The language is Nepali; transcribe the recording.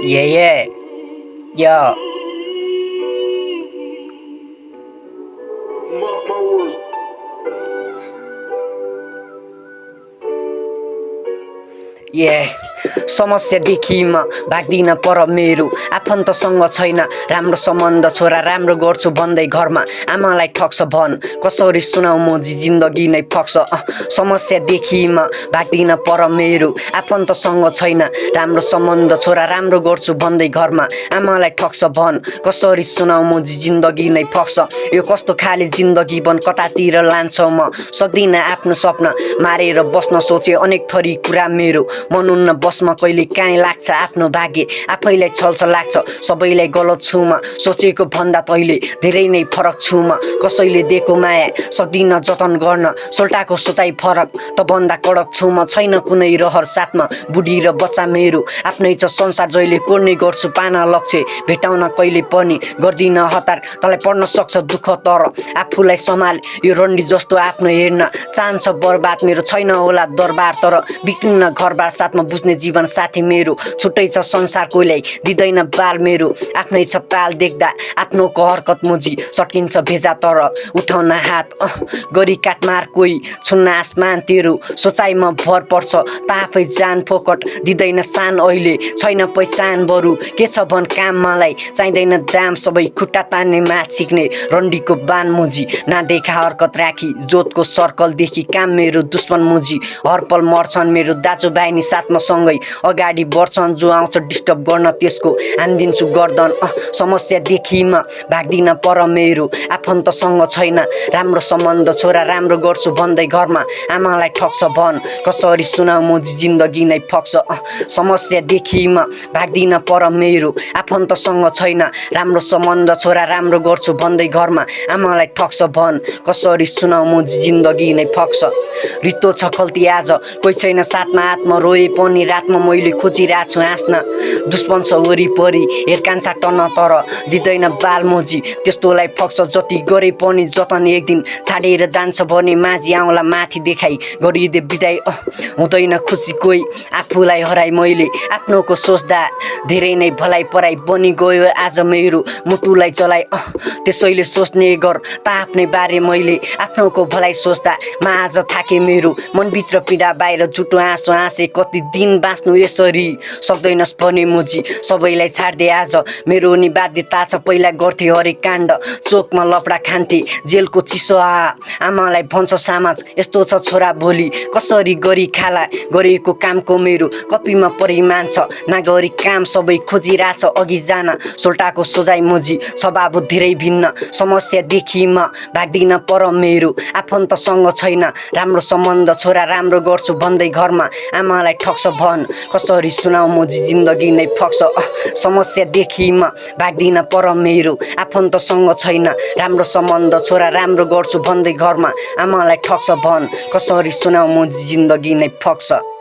Yeah, yeah. Yo. My words. Yeah. समस्या देखिमा भाग्दिन पर मेरो आफन्तसँग छैन राम्रो सम्बन्ध छोरा राम्रो गर्छु भन्दै घरमा आमालाई ठग्छ भन कसरी सुनाउ म जिन्दगी नै फक्छ समस्या देखिमा भाग्दिन पर मेरो आफन्तसँग छैन राम्रो सम्बन्ध छोरा राम्रो गर्छु भन्दै घरमा आमालाई ठग्छ भन कसरी सुनाउ म जिन्दगी नै फक्छ यो कस्तो खाली जिन्दगी बन कतातिर लान्छ म सक्दिन आफ्नो सपना मारेर बस्न सोचे अनेक थरी कुरा मेरो मनुन्न बसमा कहिले काहीँ लाग्छ आफ्नो भाग्य आफैलाई छल्छ लाग्छ सबैलाई गलत छु म सोचेको भन्दा तैले धेरै नै फरक छु म कसैले दिएको माया सक्दिन जतन गर्न सोल्टाको सोचाइ फरक त भन्दा कडक छु म छैन कुनै रहर साथमा बुढी र बच्चा मेरो आफ्नै छ संसार जहिले कोर्ने गर्छु पाना लक्ष्य भेटाउन कहिले पनि गर्दिन हतार तँलाई पर्न सक्छ दुःख तर आफूलाई सम्हाल यो रन्डी जस्तो आफ्नो हेर्न चाहन्छ बर्बाद मेरो छैन होला दरबार तर बिग्रिन्न घरबार साथमा बुझ्ने जीवन साथी मेरो छुट्टै छ संसार कोहीलाई दिँदैन बाल मेरो आफ्नै छ ताल देख्दा आफ्नोको हरकत मुजी सकिन्छ भेजा तर उठाउन हात गरी काटमार कोही छुन्न आसमान तेरो सोचाइमा भर पर्छ ताफै जान फोकट दिँदैन सान अहिले छैन पहिचान बरु के छ भन काम मलाई चाहिँदैन दाम सबै खुट्टा तान्ने मात सिक्ने रन्डीको बान मुजी नादेखा हरकत राखी जोतको सर्कलदेखि काम मेरो दुश्मन मुजी हरपल मर्छन् मेरो दाजुभाइ नि साथमा सँगै अगाडि बढ्छन् जो आउँछ डिस्टर्ब गर्न त्यसको हानिदिन्छु गर्दन समस्या देखिमा भाग्दिन पर मेरो आफन्तसँग छैन राम्रो सम्बन्ध छोरा राम्रो गर्छु भन्दै घरमा आमालाई ठग्छ भन कसरी सुनाउ म जिन्दगी नै फक्छ समस्या देखिमा भाग्दिन पर मेरो आफन्तसँग छैन राम्रो सम्बन्ध छोरा राम्रो गर्छु भन्दै घरमा आमालाई ठग्छ भन कसरी सुनाउ म जिन्दगी नै फक्छ रित्तो छ खल्ती आज कोही छैन साथमा आत्मा रोए पनि रातमा मैले खोजिरहेको छु हाँस्न दुश्मन छ वरिपरि हेरकान्छा टन्न तर दिँदैन बाल मोजी त्यस्तोलाई फक्छ जति गरे पनि जतन एक दिन छाडेर जान्छ भने माझी आउँला माथि देखाइ गरिदे बिदाई हुँदैन खुसी कोही आफूलाई हराई मैले आफ्नोको सोच्दा धेरै नै भलाइ पराई बनि गयो आज मेरो मुटुलाई चलाइ त्यसैले सोच्ने गर त आफ्नै बारे मैले आफ्नोको भलाइ सोच्दा म आज थाके मेरो मनभित्र पीडा बाहिर जुटो आँसु हाँसे कति दिन बाँच्नु यसरी सक्दैनस् भने मुजी सबैलाई छाड्दे आज मेरो नि बाध्यता छ पहिला गर्थे हरेक काण्ड चोकमा लपडा खान्थे जेलको चिसो आमालाई भन्छ समाज यस्तो छ छोरा भोलि कसरी गरी खाला गरेको कामको मेरो कपीमा परिमाण छ नगरी काम सबै खोजिरहेछ अघि जान सोल्टाको सोझाइ मुजी स्वभाव धेरै भिन्न समस्या देखिमा भाग्दिन पर मेरो आफन्तसँग छैन राम्रो सम्बन्ध छोरा राम्रो गर्छु भन्दै घरमा आमालाई ठग्छ भन कसरी सुनाउ म जिन्दगी नै फक्छ समस्या देखिमा भाग्दिन पर मेरो आफन्तसँग छैन राम्रो सम्बन्ध छोरा राम्रो गर्छु भन्दै घरमा आमालाई ठग्छ भन कसरी सुनाउ म जिन्दगी नै फक्छ